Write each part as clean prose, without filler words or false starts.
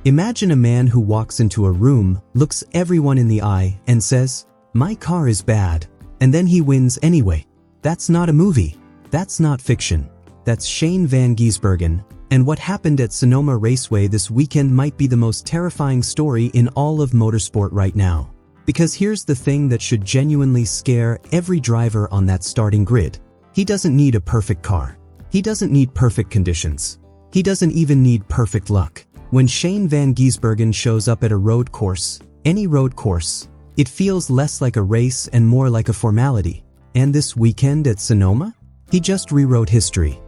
Imagine a man who walks into a room, looks everyone in the eye, and says, "My car is bad," and then he wins anyway. That's not a movie. That's not fiction. That's Shane van Gisbergen, and what happened at Sonoma Raceway this weekend might be the most terrifying story in all of motorsport right now. Because here's the thing that should genuinely scare every driver on that starting grid. He doesn't need a perfect car. He doesn't need perfect conditions. He doesn't even need perfect luck. When Shane van Gisbergen shows up at a road course, any road course, it feels less like a race and more like a formality. And this weekend at Sonoma, he just rewrote history,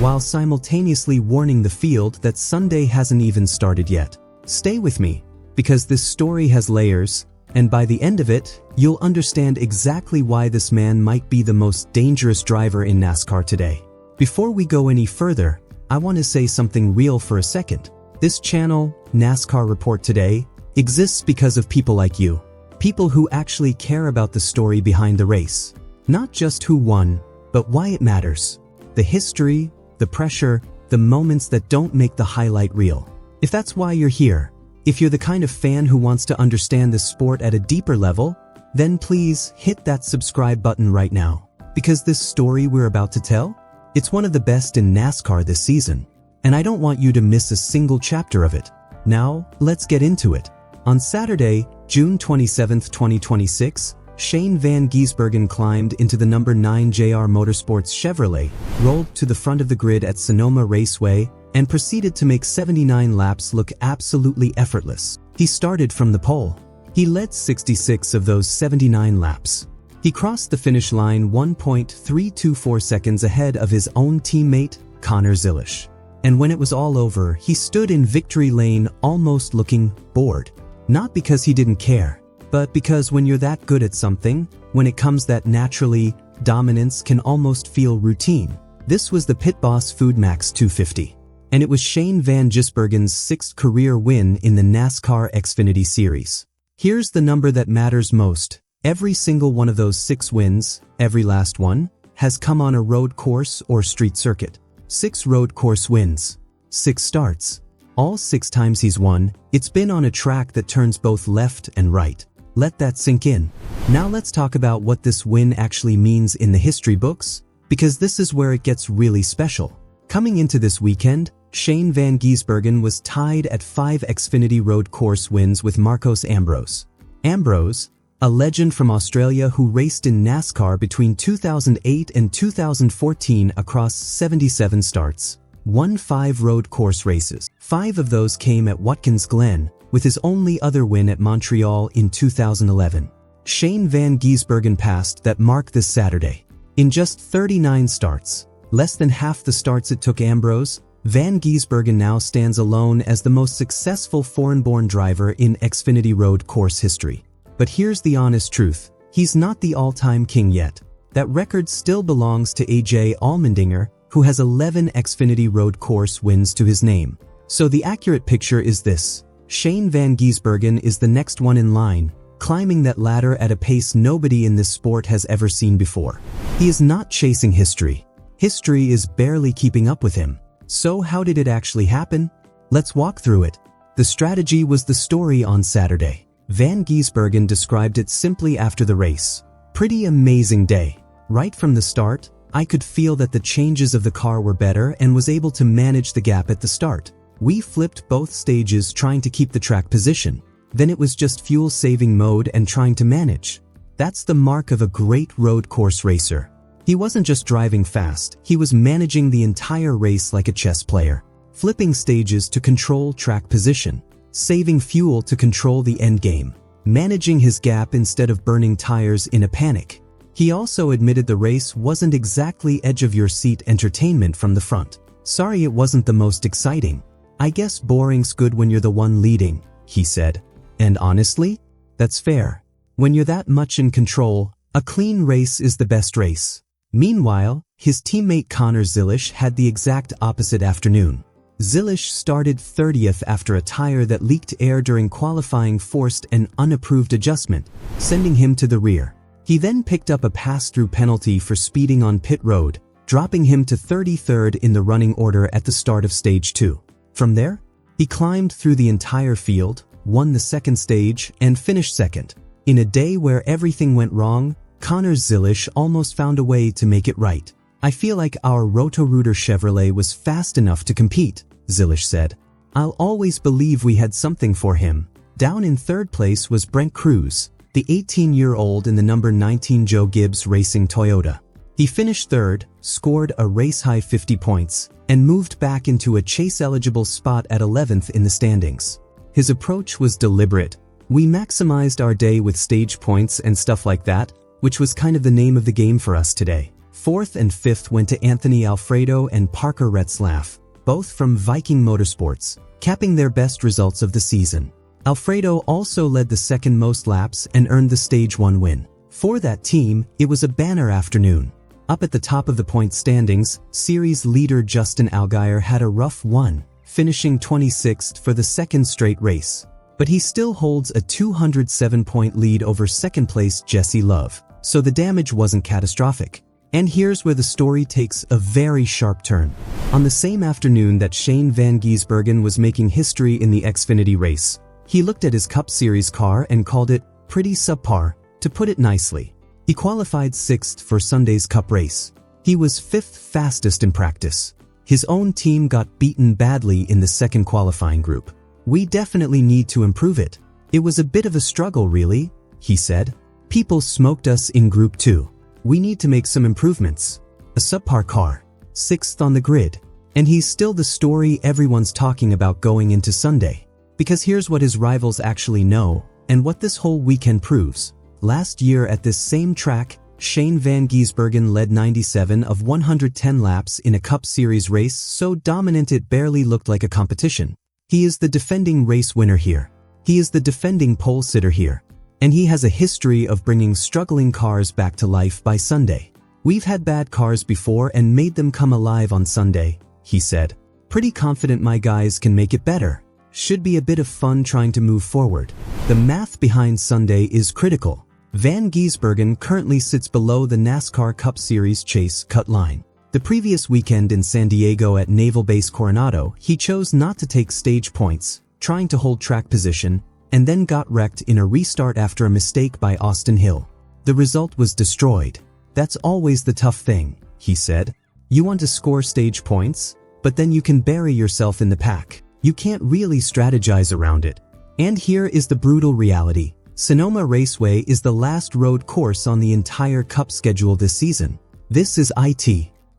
while simultaneously warning the field that Sunday hasn't even started yet. Stay with me, because this story has layers, and by the end of it, you'll understand exactly why this man might be the most dangerous driver in NASCAR today. Before we go any further, I want to say something real for a second. This channel, NASCAR Report Today, exists because of people like you. People who actually care about the story behind the race. Not just who won, but why it matters. The history, the pressure, the moments that don't make the highlight reel. If that's why you're here, if you're the kind of fan who wants to understand this sport at a deeper level, then please hit that subscribe button right now. Because this story we're about to tell, it's one of the best in NASCAR this season. And I don't want you to miss a single chapter of it. Now, let's get into it. On Saturday, June 27, 2026, Shane van Gisbergen climbed into the number 9 JR Motorsports Chevrolet, rolled to the front of the grid at Sonoma Raceway, and proceeded to make 79 laps look absolutely effortless. He started from the pole. He led 66 of those 79 laps. He crossed the finish line 1.324 seconds ahead of his own teammate, Connor Zilisch. And when it was all over, he stood in victory lane almost looking bored. Not because he didn't care, but because when you're that good at something, when it comes that naturally, dominance can almost feel routine. This was the pit boss FoodMaxx 250. And it was Shane van Gisbergen's 6th career win in the NASCAR Xfinity Series. Here's the number that matters most. Every single one of those 6 wins, every last one, has come on a road course or street circuit. 6 road course wins. 6 starts. All 6 times he's won, it's been on a track that turns both left and right. Let that sink in. Now let's talk about what this win actually means in the history books, because this is where it gets really special. Coming into this weekend, Shane van Gisbergen was tied at 5 Xfinity road course wins with Marcos Ambrose. Ambrose, a legend from Australia who raced in NASCAR between 2008 and 2014 across 77 starts, won 5 road course races. 5 of those came at Watkins Glen, with his only other win at Montreal in 2011. Shane van Gisbergen passed that mark this Saturday. In just 39 starts, less than half the starts it took Ambrose, van Gisbergen now stands alone as the most successful foreign-born driver in Xfinity road course history. But here's the honest truth. He's not the all-time king yet. That record still belongs to AJ Allmendinger, who has 11 Xfinity road course wins to his name. So the accurate picture is this. Shane van Gisbergen is the next one in line, climbing that ladder at a pace nobody in this sport has ever seen before. He is not chasing history. History is barely keeping up with him. So how did it actually happen? Let's walk through it. The strategy was the story on Saturday. Van Gisbergen described it simply after the race. Pretty amazing day. Right from the start, I could feel that the changes of the car were better and was able to manage the gap at the start. We flipped both stages trying to keep the track position. Then it was just fuel-saving mode and trying to manage. That's the mark of a great road course racer. He wasn't just driving fast, he was managing the entire race like a chess player. Flipping stages to control track position. Saving fuel to control the endgame. Managing his gap instead of burning tires in a panic. He also admitted the race wasn't exactly edge-of-your-seat entertainment from the front. Sorry it wasn't the most exciting. I guess boring's good when you're the one leading, he said. And honestly, that's fair. When you're that much in control, a clean race is the best race. Meanwhile, his teammate Connor Zilisch had the exact opposite afternoon. Zilisch started 30th after a tire that leaked air during qualifying forced an unapproved adjustment, sending him to the rear. He then picked up a pass-through penalty for speeding on pit road, dropping him to 33rd in the running order at the start of Stage 2. From there, He climbed through the entire field, won the second stage, and finished second. In a day where everything went wrong, Connor Zilisch almost found a way to make it right. "I feel like our Roto-Rooter Chevrolet was fast enough to compete," Zilisch said. "I'll always believe we had something for him." Down in third place was Brent Cruz, the 18-year-old in the number 19 Joe Gibbs Racing Toyota. He finished third, scored a race-high 50 points, and moved back into a chase-eligible spot at 11th in the standings. His approach was deliberate. "We maximized our day with stage points and stuff like that, which was kind of the name of the game for us today." Fourth and fifth went to Anthony Alfredo and Parker Retzlaff, both from Viking Motorsports, capping their best results of the season. Alfredo also led the second most laps and earned the Stage 1 win. For that team, it was a banner afternoon. Up at the top of the point standings, series leader Justin Allgaier had a rough one, finishing 26th for the second straight race. But he still holds a 207-point lead over second-place Jesse Love, so the damage wasn't catastrophic. And here's where the story takes a very sharp turn. On the same afternoon that Shane van Gisbergen was making history in the Xfinity race, he looked at his Cup Series car and called it pretty subpar, to put it nicely. He qualified 6th for Sunday's Cup race. He was 5th fastest in practice. His own team got beaten badly in the second qualifying group. "We definitely need to improve it. It was a bit of a struggle, really," he said. "People smoked us in Group 2. We need to make some improvements." A subpar car, 6th on the grid. And he's still the story everyone's talking about going into Sunday. Because here's what his rivals actually know, and what this whole weekend proves. Last year at this same track, Shane van Gisbergen led 97 of 110 laps in a Cup Series race so dominant it barely looked like a competition. He is the defending race winner here. He is the defending pole sitter here. And he has a history of bringing struggling cars back to life by Sunday. "We've had bad cars before and made them come alive on Sunday," he said. "Pretty confident my guys can make it better. Should be a bit of fun trying to move forward." The math behind Sunday is critical. Van Gisbergen currently sits below the NASCAR Cup Series chase cut line. The previous weekend in San Diego at Naval Base Coronado, he chose not to take stage points, trying to hold track position, and then got wrecked in a restart after a mistake by Austin Hill. The result was destroyed. "That's always the tough thing," he said. "You want to score stage points, but then you can bury yourself in the pack. You can't really strategize around it." And here is the brutal reality. Sonoma Raceway is the last road course on the entire Cup schedule this season. This is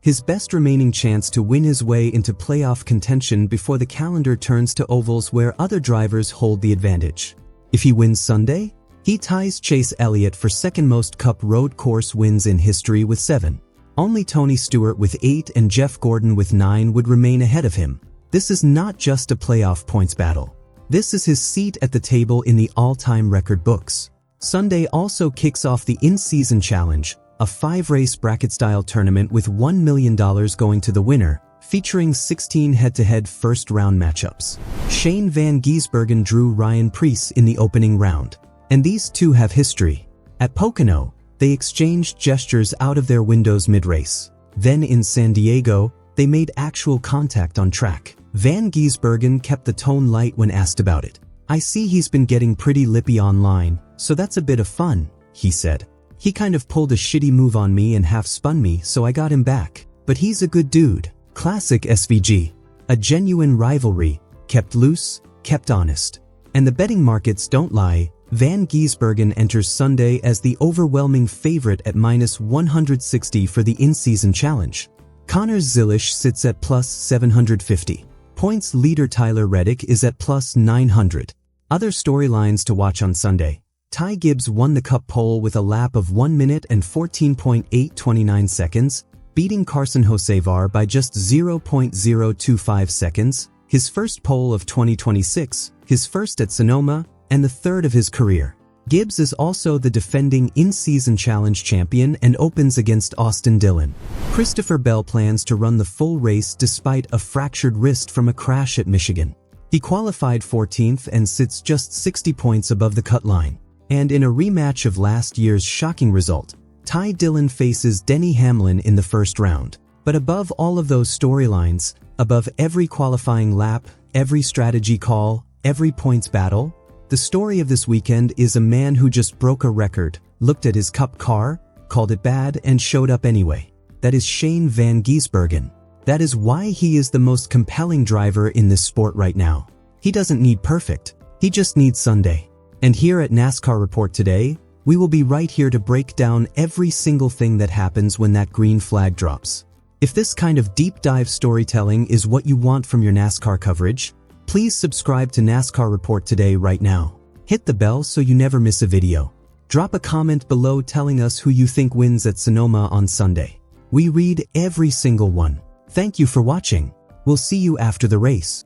his best remaining chance to win his way into playoff contention before the calendar turns to ovals where other drivers hold the advantage. If he wins Sunday, he ties Chase Elliott for second most Cup road course wins in history with 7. Only Tony Stewart with 8 and Jeff Gordon with 9 would remain ahead of him. This is not just a playoff points battle. This is his seat at the table in the all-time record books. Sunday also kicks off the In-Season Challenge, a 5-race bracket-style tournament with $1 million going to the winner, featuring 16 head-to-head first-round matchups. Shane van Gisbergen drew Ryan Preece in the opening round. And these two have history. At Pocono, they exchanged gestures out of their windows mid-race. Then in San Diego, they made actual contact on track. Van Gisbergen kept the tone light when asked about it. "I see he's been getting pretty lippy online, so that's a bit of fun," he said. "He kind of pulled a shitty move on me and half spun me, so I got him back. But he's a good dude." Classic SVG. A genuine rivalry, kept loose, kept honest. And the betting markets don't lie. Van Gisbergen enters Sunday as the overwhelming favorite at -160 for the In-Season Challenge. Connor Zilisch sits at +750. Points leader Tyler Reddick is at +900. Other storylines to watch on Sunday. Ty Gibbs won the Cup pole with a lap of 1 minute and 14.829 seconds, beating Carson Hocevar by just 0.025 seconds, his first pole of 2026, his first at Sonoma, and the third of his career. Gibbs is also the defending In-Season Challenge champion and opens against Austin Dillon. Christopher Bell plans to run the full race despite a fractured wrist from a crash at Michigan. He qualified 14th and sits just 60 points above the cut line. And in a rematch of last year's shocking result, Ty Dillon faces Denny Hamlin in the first round. But above all of those storylines, above every qualifying lap, every strategy call, every points battle, the story of this weekend is a man who just broke a record, looked at his Cup car, called it bad, and showed up anyway. That is Shane van Gisbergen. That is why he is the most compelling driver in this sport right now. He doesn't need perfect, he just needs Sunday. And here at NASCAR Report today, we will be right here to break down every single thing that happens when that green flag drops. If this kind of deep dive storytelling is what you want from your NASCAR coverage, please subscribe to NASCAR Report today right now. Hit the bell so you never miss a video. Drop a comment below telling us who you think wins at Sonoma on Sunday. We read every single one. Thank you for watching. We'll see you after the race.